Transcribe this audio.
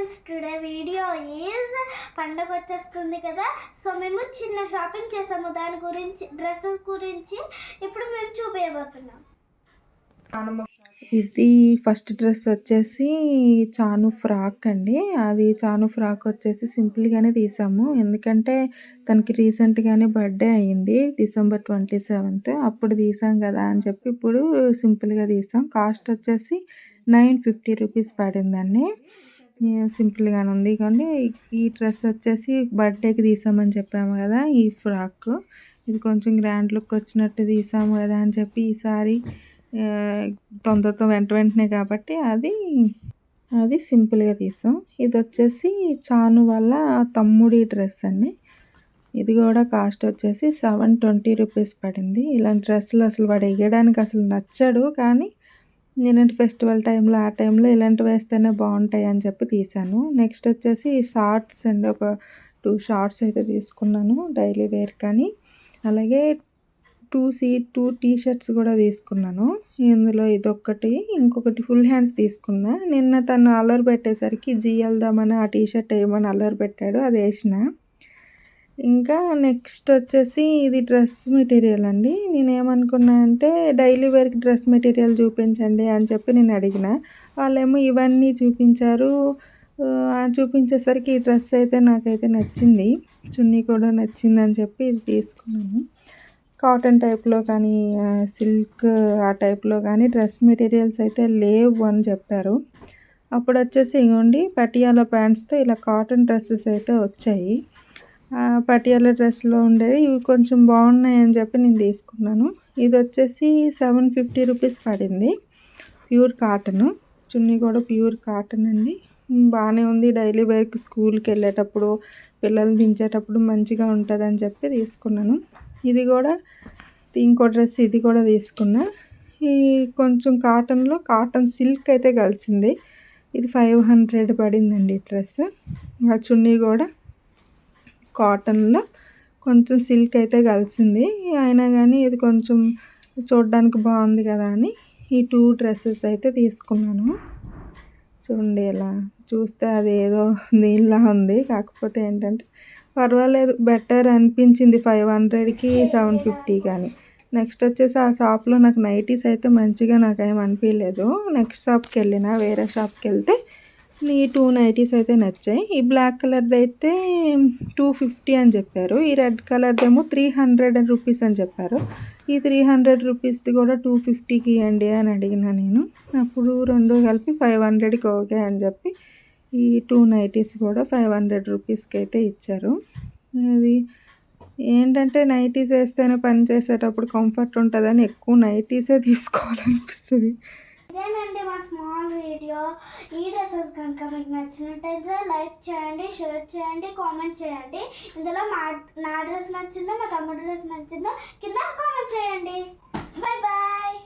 Friends, today video is పండగ వచ్చేస్తుంది కదా. సో మేము చిన్న షాపింగ్ చేసాము, దాని గురించి డ్రెస్సెస్ గురించి ఇప్పుడు మేము చూపించబోతున్నాం. ఇది ఫస్ట్ డ్రెస్ వచ్చేసి చాను ఫ్రాక్ అండి. అది చాను ఫ్రాక్ వచ్చేసి సింపుల్గానే తీసాము, ఎందుకంటే తనకి రీసెంట్గానే బర్త్డే అయ్యింది December 27th. అప్పుడు తీసాం కదా అని చెప్పి ఇప్పుడు సింపుల్గా తీసాం. కాస్ట్ వచ్చేసి 950 రూపీస్ పడిందండి. సింపుల్గానే ఉంది. కానీ ఈ డ్రెస్ వచ్చేసి బర్త్డేకి తీసామని చెప్పాము కదా, ఈ ఫ్రాక్ ఇది కొంచెం గ్రాండ్ లుక్ వచ్చినట్టు తీసాము కదా అని చెప్పి ఈసారి తొందరతో వెంటనే కాబట్టి అది సింపుల్గా తీసాం. ఇది వచ్చేసి చాను వాళ్ళ తమ్ముడి డ్రెస్ అండి. ఇది కూడా కాస్ట్ వచ్చేసి 720 రూపీస్ పడింది. ఇలాంటి డ్రెస్సులు అసలు వాడు వేయడానికి అసలు నచ్చడు, కానీ నేనంటే ఫెస్టివల్ టైంలో ఆ టైంలో ఇలాంటివి వేస్తేనే బాగుంటాయి అని చెప్పి తీసాను. నెక్స్ట్ వచ్చేసి షార్ట్స్ అండి, ఒక 2 షార్ట్స్ అయితే తీసుకున్నాను డైలీ వేర్. కానీ అలాగే 2 టీ షర్ట్స్ కూడా తీసుకున్నాను. ఇందులో ఇదొక్కటి, ఇంకొకటి ఫుల్ హ్యాండ్స్ తీసుకున్నా. నిన్న తను అల్లరి పెట్టేసరికి వెళ్దామని ఆ టీ షర్ట్ వేయమని అల్లరి పెట్టాడు, అది వేసిన. ఇంకా నెక్స్ట్ వచ్చేసి ఇది డ్రెస్ మెటీరియల్ అండి. నేనేమనుకున్నా అంటే డైలీ వేర్కి డ్రెస్ మెటీరియల్ చూపించండి అని చెప్పి నేను అడిగిన. వాళ్ళేమో ఇవన్నీ చూపించారు. చూపించేసరికి ఈ డ్రెస్ అయితే నాకైతే నచ్చింది, చున్నీ కూడా నచ్చింది అని చెప్పి ఇది తీసుకున్నాను. కాటన్ టైప్లో కానీ సిల్క్ ఆ టైప్లో కానీ డ్రెస్ మెటీరియల్స్ అయితే లేవు అని చెప్పారు. అప్పుడు వచ్చేసి ఇగోండి పటియాలా ప్యాంట్స్తో ఇలా కాటన్ డ్రెస్సెస్ అయితే వచ్చాయి. పటియాలా డ్రెస్లో ఉండేవి ఇవి కొంచెం బాగున్నాయి అని చెప్పి నేను తీసుకున్నాను. ఇది వచ్చేసి 750 రూపీస్ పడింది. ప్యూర్ కాటన్, చున్నీ కూడా ప్యూర్ కాటన్ అండి. బాగానే ఉంది. డైలీ వేర్కి స్కూల్కి వెళ్ళేటప్పుడు పిల్లల్ని దించేటప్పుడు మంచిగా ఉంటుందని చెప్పి తీసుకున్నాను. ఇది కూడా ఇంకో డ్రెస్ ఇది కూడా తీసుకున్నా. ఈ కొంచెం కాటన్లో కాటన్ సిల్క్ అయితే కలిసింది. ఇది 500 పడిందండి ఈ డ్రెస్. ఆ చున్నీ కూడా కాటన్లో కొంచెం సిల్క్ అయితే కలిసింది. అయినా కానీ ఇది కొంచెం చూడడానికి బాగుంది కదా అని ఈ 2 డ్రెస్సెస్ అయితే తీసుకున్నాను. చూడండి, ఇలా చూస్తే అది ఏదో దీనిలా ఉంది, కాకపోతే ఏంటంటే పర్వాలేదు, బెటర్ అనిపించింది 500కి 750 కానీ. నెక్స్ట్ వచ్చేసి ఆ షాప్లో నాకు నైటీస్ అయితే మంచిగా నాకేం అనిపించలేదు. నెక్స్ట్ షాప్కి వెళ్ళిన, వేరే షాప్కి వెళ్తే ఈ 2 నైటీస్ అయితే నచ్చాయి. ఈ బ్లాక్ కలర్ది అయితే 250 అని చెప్పారు. ఈ రెడ్ కలర్దేమో 300 రూపీస్ అని చెప్పారు. ఈ 300 రూపీస్ది కూడా 250కి ఇవ్వండి అని అడిగిన నేను. అప్పుడు రెండు కలిపి 500కి ఓకే అని చెప్పి ఈ 2 నైటీస్ కూడా 500 రూపీస్కి అయితే ఇచ్చారు. అది ఏంటంటే నైటీస్ వేస్తేనే పని చేసేటప్పుడు కంఫర్ట్ ఉంటుందని ఎక్కువ నైటీసే తీసుకోవాలనిపిస్తుంది. ఇదేనండి మా స్మాల్ వీడియో. ఈ డ్రెస్సెస్ కనుక మీకు నచ్చినట్టయితే లైక్ చేయండి, షేర్ చేయండి, కామెంట్ చేయండి. ఇందులో నా డ్రెస్ నచ్చిందో మా తమ్ముడు డ్రెస్ నచ్చిందో కింద కామెంట్ చేయండి. Bye bye.